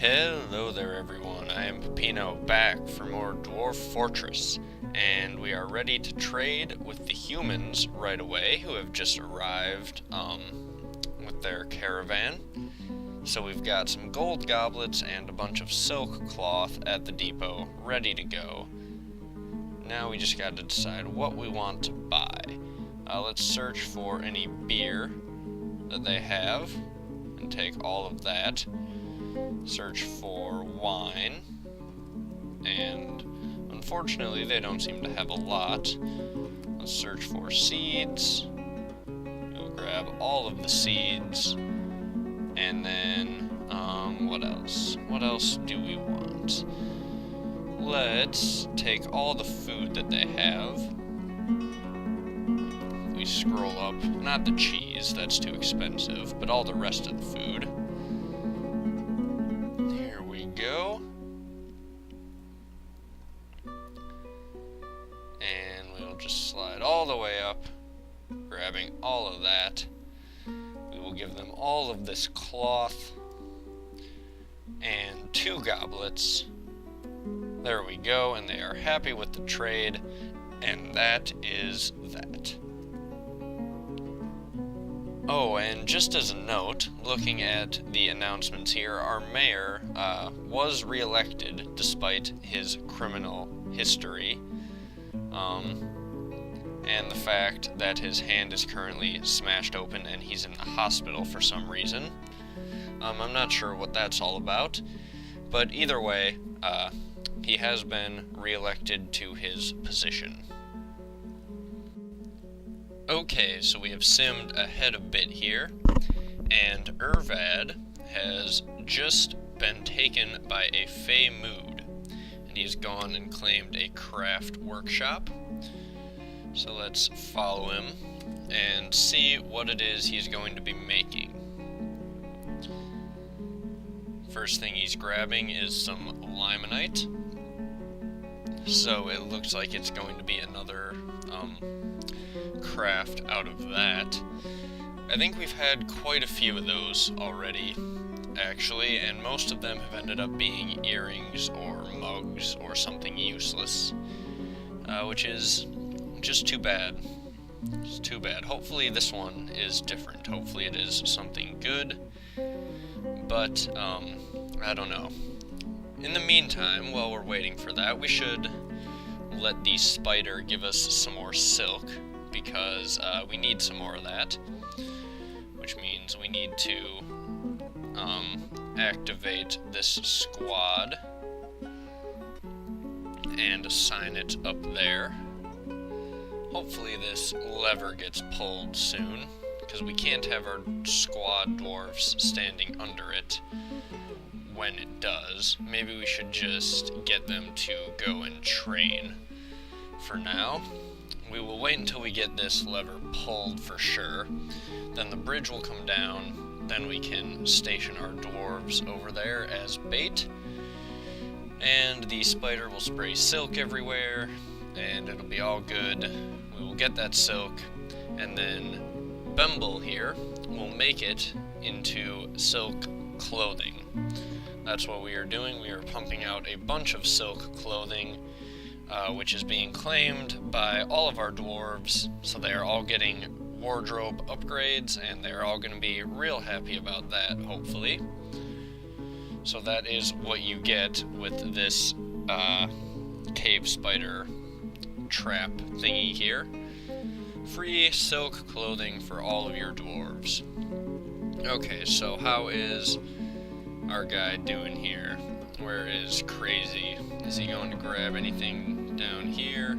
Hello there everyone, I am Pepino back for more Dwarf Fortress, and we are ready to trade with the humans right away who have just arrived with their caravan. So we've got some gold goblets and a bunch of silk cloth at the depot ready to go. Now we just got to decide what we want to buy. Let's search for any beer that they have and take all of that. Search for wine, and unfortunately they don't seem to have a lot. Let's search for seeds. We'll grab all of the seeds, and then what else? What else do we want? Let's take all the food that they have. We scroll up, not the cheese, that's too expensive, but all the rest of the food. Go. And we'll just slide all the way up, grabbing all of that. We will give them all of this cloth and 2 goblets. There we go, and they are happy with the trade, and that is that. Oh, and just as a note, looking at the announcements here, our mayor was reelected despite his criminal history, and the fact that his hand is currently smashed open and he's in the hospital for some reason. I'm not sure what that's all about, but either way, he has been reelected to his position. Okay, so we have simmed ahead a bit here, and Irvad has just been taken by a Fey mood, and he's gone and claimed a craft workshop. So let's follow him and see what it is he's going to be making. First thing he's grabbing is some limonite, so it looks like it's going to be another craft out of that. I think we've had quite a few of those already, actually, and most of them have ended up being earrings or mugs or something useless, which is just too bad. It's too bad. Hopefully this one is different. Hopefully it is something good, but I don't know. In the meantime, while we're waiting for that, we should let the spider give us some more silk, because we need some more of that, which means we need to activate this squad and assign it up there. Hopefully this lever gets pulled soon, because we can't have our squad dwarfs standing under it when it does. Maybe we should just get them to go and train for now. We will wait until we get this lever pulled for sure. Then the bridge will come down. Then we can station our dwarves over there as bait. And the spider will spray silk everywhere, and it'll be all good. We will get that silk, and then Bemble here will make it into silk clothing. That's what we are doing. We are pumping out a bunch of silk clothing, which is being claimed by all of our dwarves, so they are all getting wardrobe upgrades, and they're all going to be real happy about that, hopefully. So that is what you get with this cave spider trap thingy here. Free silk clothing for all of your dwarves. Okay, so how is our guy doing here? Where is Crazy? Is he going to grab anything down here?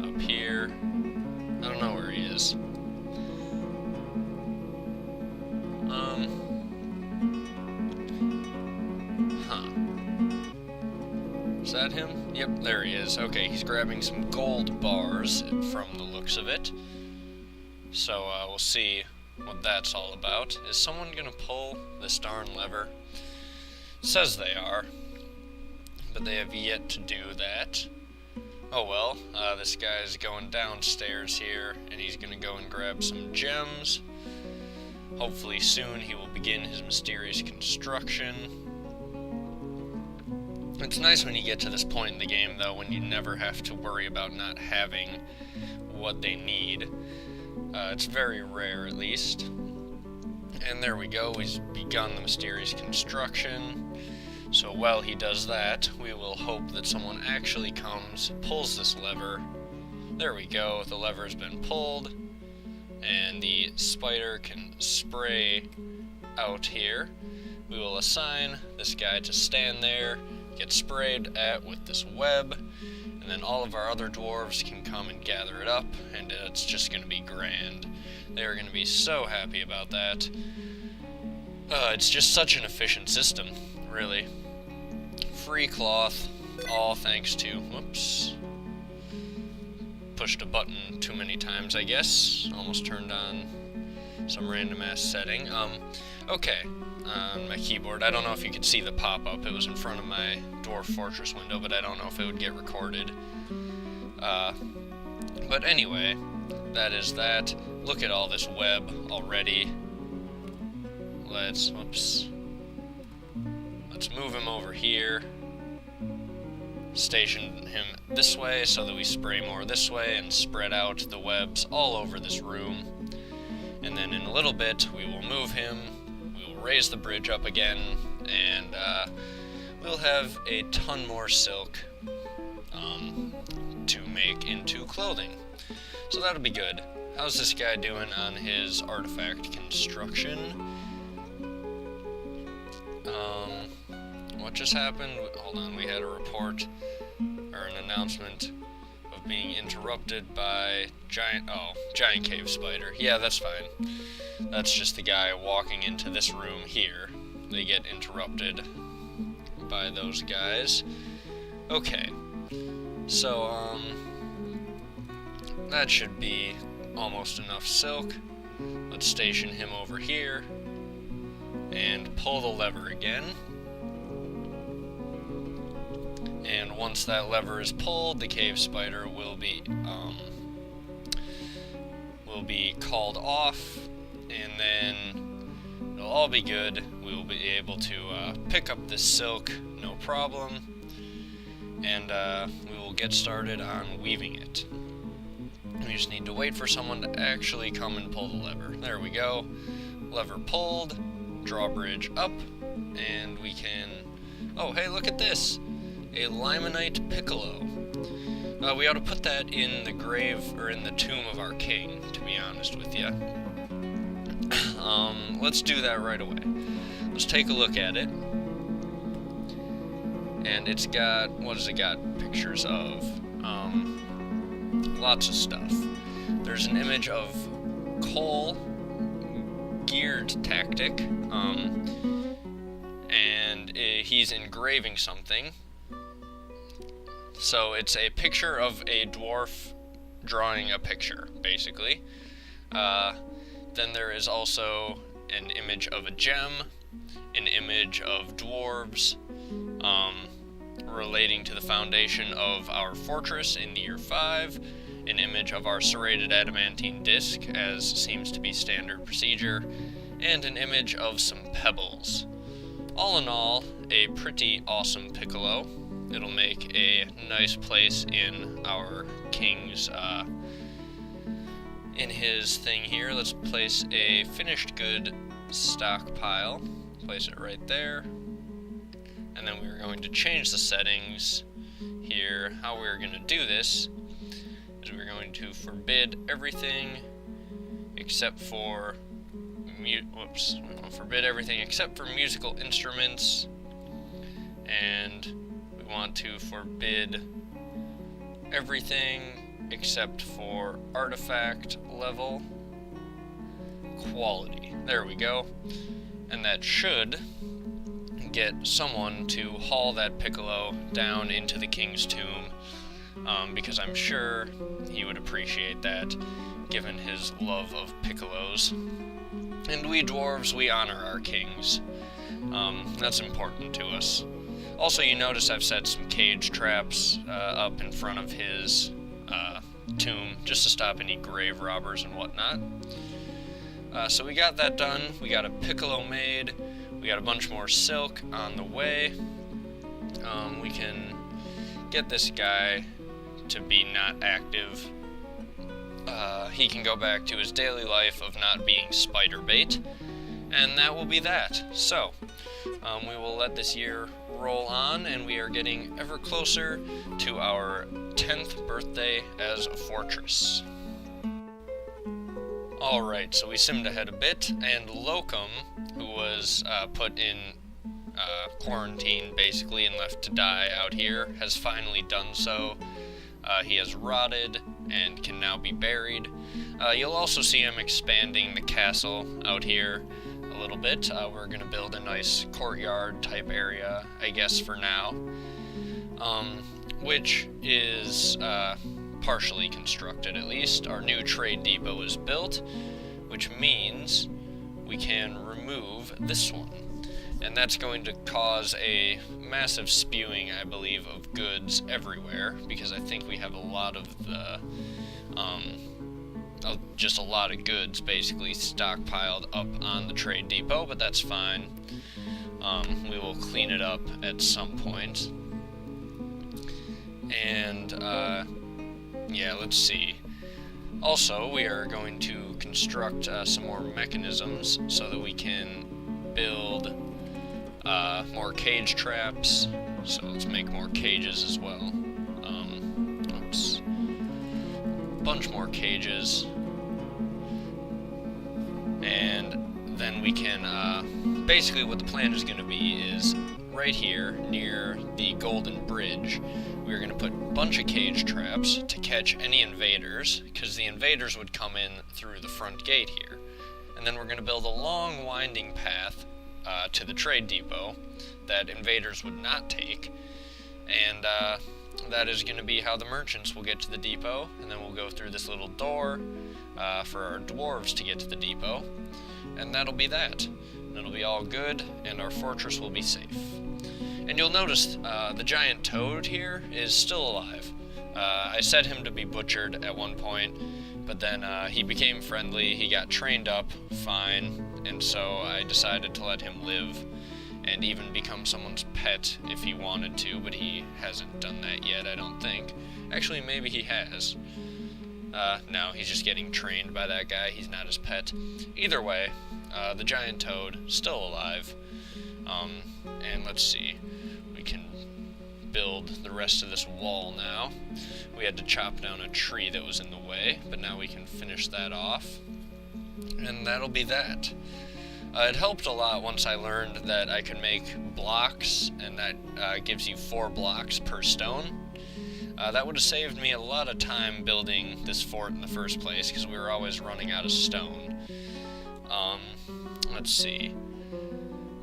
Up here? I don't know where he is. Is that him? Yep, there he is. Okay, he's grabbing some gold bars from the looks of it. So, we'll see what that's all about. Is someone gonna pull this darn lever? Says they are, but they have yet to do that. Oh well, this guy's going downstairs here, and he's gonna go and grab some gems. Hopefully soon he will begin his mysterious construction. It's nice when you get to this point in the game, though, when you never have to worry about not having what they need. It's very rare, at least. And there we go, he's begun the mysterious construction. So while he does that, we will hope that someone actually comes, pulls this lever. There we go, the lever has been pulled, and the spider can spray out here. We will assign this guy to stand there, get sprayed at with this web, and then all of our other dwarves can come and gather it up, and it's just going to be grand. They are going to be so happy about that. It's just such an efficient system, really. Free cloth, all thanks to, whoops, pushed a button too many times, I guess. Almost turned on some random ass setting. Okay, on my keyboard, I don't know if you could see the pop-up. It was in front of my Dwarf Fortress window, but I don't know if it would get recorded. But anyway, that is that. Look at all this web already. Let's move him over here. Station him this way so that we spray more this way and spread out the webs all over this room. And then in a little bit, we will move him, we will raise the bridge up again, and we'll have a ton more silk to make into clothing. So that'll be good. How's this guy doing on his artifact construction? What just happened? Hold on, we had a report, or an announcement of being interrupted by giant cave spider. Yeah, that's fine. That's just the guy walking into this room here. They get interrupted by those guys. Okay, so, that should be almost enough silk. Let's station him over here and pull the lever again. And once that lever is pulled, the cave spider will be called off, and then it'll all be good. We will be able to pick up this silk, no problem, and we will get started on weaving it. We just need to wait for someone to actually come and pull the lever. There we go. Lever pulled, drawbridge up, and we can... Oh, hey, look at this! A limonite piccolo. We ought to put that in the grave, or in the tomb of our king, to be honest with you. Let's do that right away. Let's take a look at it. And it's got, what has it got? Pictures of, lots of stuff. There's an image of Cole, geared tactic, and he's engraving something. So it's a picture of a dwarf drawing a picture, basically. Then there is also an image of a gem, an image of dwarves, relating to the foundation of our fortress in the year 5, an image of our serrated adamantine disc, as seems to be standard procedure, and an image of some pebbles. All in all, a pretty awesome piccolo. It'll make a nice place in our king's, in his thing here. Let's place a finished good stockpile. Place it right there. And then we're going to change the settings here. How we're going to do this is we're going to forbid everything except for forbid everything except for musical instruments, and we want to forbid everything except for artifact level quality. There we go. And that should get someone to haul that piccolo down into the king's tomb, because I'm sure he would appreciate that, given his love of piccolos. And we dwarves, we honor our kings. That's important to us. Also, you notice I've set some cage traps up in front of his tomb, just to stop any grave robbers and whatnot. So we got that done. We got a piccolo made. We got a bunch more silk on the way. we can get this guy to be not active. He can go back to his daily life of not being spider bait, and that will be that. So, we will let this year roll on, and we are getting ever closer to our 10th birthday as a fortress. Alright, so we simmed ahead a bit, and Locum, who was put in quarantine basically and left to die out here, has finally done so. He has rotted and can now be buried. You'll also see him expanding the castle out here a little bit. We're going to build a nice courtyard type area, I guess, for now, which is partially constructed at least. Our new trade depot is built, which means we can remove this one. And that's going to cause a massive spewing, I believe, of goods everywhere, because I think we have a lot of the, just a lot of goods basically stockpiled up on the trade depot, but that's fine. We will clean it up at some point. And, yeah, let's see. Also, we are going to construct some more mechanisms so that we can build more cage traps, so let's make more cages as well. Oops. Bunch more cages. And then we can, basically what the plan is going to be is right here near the golden bridge, we're going to put a bunch of cage traps to catch any invaders, because the invaders would come in through the front gate here. And then we're going to build a long winding path to the trade depot that invaders would not take, and that is going to be how the merchants will get to the depot, and then we'll go through this little door for our dwarves to get to the depot, and that'll be that. And it'll be all good, and our fortress will be safe. And you'll notice the giant toad here is still alive. I set him to be butchered at one point, but then he became friendly, he got trained up fine, and so I decided to let him live and even become someone's pet if he wanted to, but he hasn't done that yet, I don't think. Actually, maybe he has. No, he's just getting trained by that guy, he's not his pet. Either way, the giant toad, still alive. And let's see, we can build the rest of this wall now. We had to chop down a tree that was in the way, but now we can finish that off. And that'll be that. It helped a lot once I learned that I could make blocks, and that gives you 4 blocks per stone. That would have saved me a lot of time building this fort in the first place, because we were always running out of stone. Let's see.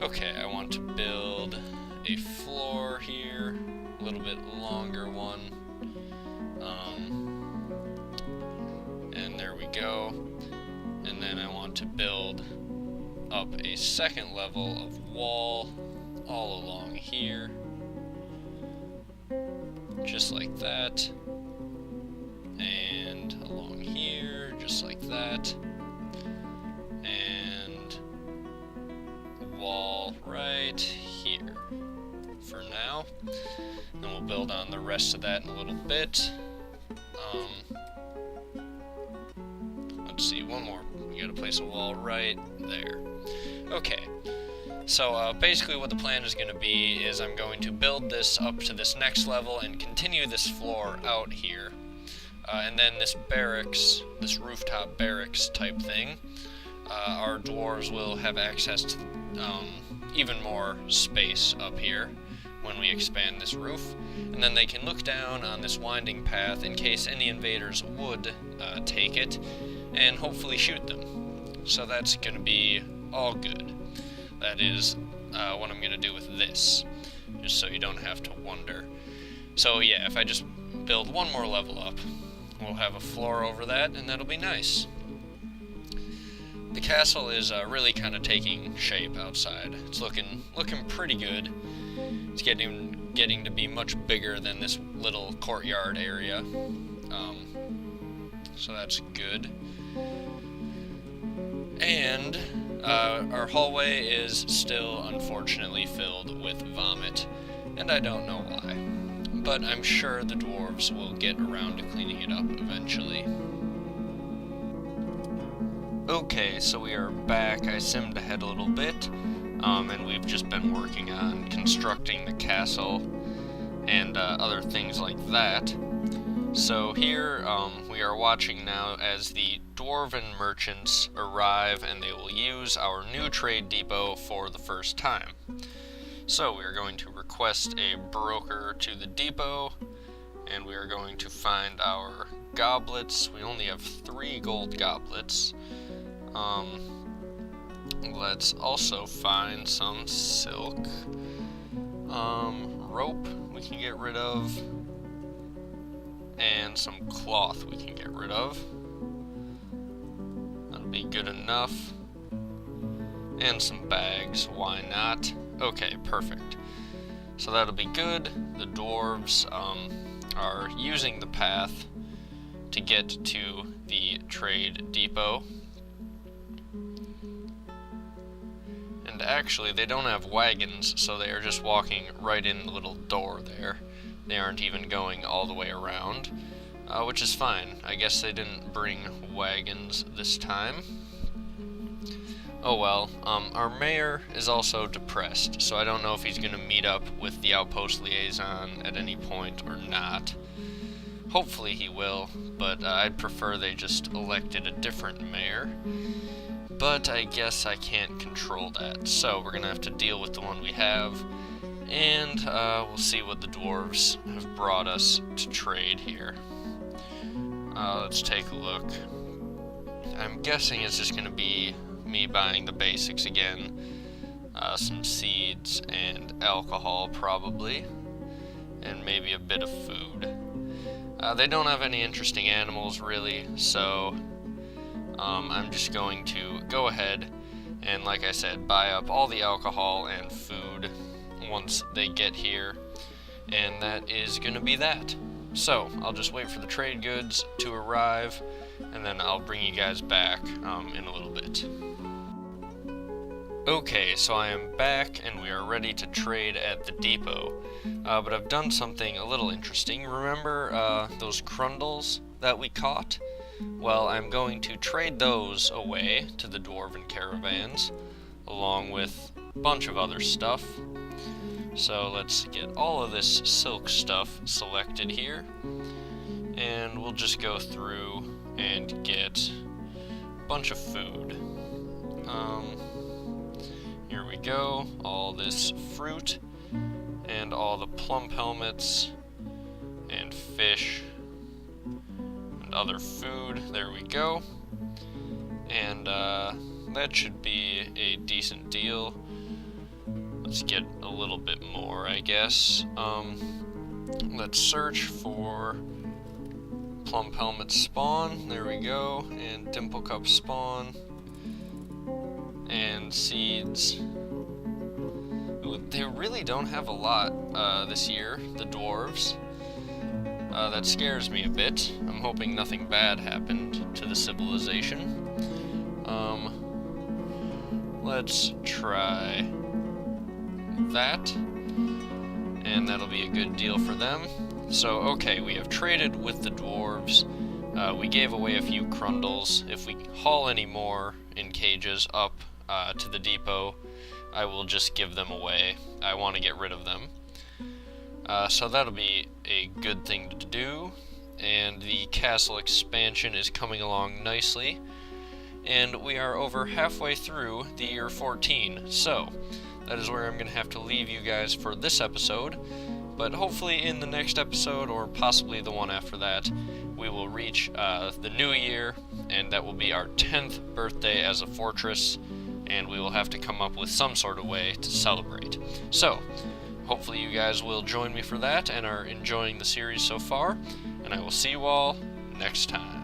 Okay, I want to build a floor here, a little bit longer one. And there we go. And then I want to build up a second level of wall all along here, just like that, and along here, just like that, and wall right here for now. Then we'll build on the rest of that in a little bit. Let's see, one more. We gotta place a wall right there. Okay, so basically what the plan is going to be is I'm going to build this up to this next level and continue this floor out here. And then this barracks, this rooftop barracks type thing, our dwarves will have access to even more space up here when we expand this roof. And then they can look down on this winding path in case any invaders would take it, and hopefully shoot them. So that's going to be all good. That is what I'm going to do with this, just so you don't have to wonder. So yeah, if I just build one more level up, we'll have a floor over that, and that'll be nice. The castle is really kind of taking shape outside. It's looking pretty good. It's getting to be much bigger than this little courtyard area. So that's good. And our hallway is still unfortunately filled with vomit. and I don't know why. But I'm sure the dwarves will get around to cleaning it up eventually. Okay, so we are back. I simmed ahead a little bit, and we've just been working on constructing the castle and other things like that. So here we are watching now as the dwarven merchants arrive, and they will use our new trade depot for the first time. So we are going to request a broker to the depot, and we are going to find our goblets. We only have 3 gold goblets. Let's also find some silk, rope we can get rid of, and some cloth we can get rid of. That'll be good enough. And some bags, why not? Okay, perfect. So that'll be good. The dwarves are using the path to get to the trade depot. And actually, they don't have wagons, so they are just walking right in the little door there. They aren't even going all the way around, which is fine. I guess they didn't bring wagons this time. Oh well, our mayor is also depressed, so I don't know if he's going to meet up with the outpost liaison at any point or not. Hopefully he will, but I'd prefer they just elected a different mayor. But I guess I can't control that, so we're going to have to deal with the one we have, and we'll see what the dwarves have brought us to trade here. Let's take a look. I'm guessing it's just going to be me buying the basics again. Some seeds and alcohol probably, and maybe a bit of food. They don't have any interesting animals really, so I'm just going to go ahead and, like I said, buy up all the alcohol and food once they get here, and that is going to be that. So I'll just wait for the trade goods to arrive, and then I'll bring you guys back in a little bit. Okay, so I am back, and we are ready to trade at the depot. But I've done something a little interesting. Remember those crundles that we caught? Well, I'm going to trade those away to the dwarven caravans, along with a bunch of other stuff. So let's get all of this silk stuff selected here, and we'll just go through and get a bunch of food. Here we go, all this fruit, and all the plump helmets, and fish, and other food. There we go. And that should be a decent deal. Let's get a little bit more, I guess. Let's search for plump helmet spawn. There we go. And dimple cup spawn. And seeds. Ooh, they really don't have a lot this year, the dwarves. That scares me a bit. I'm hoping nothing bad happened to the civilization. Let's try that, and that'll be a good deal for them. So, okay, we have traded with the dwarves. We gave away a few crundles. If we haul any more in cages up to the depot, I will just give them away. I want to get rid of them. So that'll be a good thing to do. And the castle expansion is coming along nicely. And we are over halfway through the year 14. So that is where I'm going to have to leave you guys for this episode. But hopefully in the next episode, or possibly the one after that, we will reach the new year, and that will be our 10th birthday as a fortress, and we will have to come up with some sort of way to celebrate. So, hopefully you guys will join me for that and are enjoying the series so far, and I will see you all next time.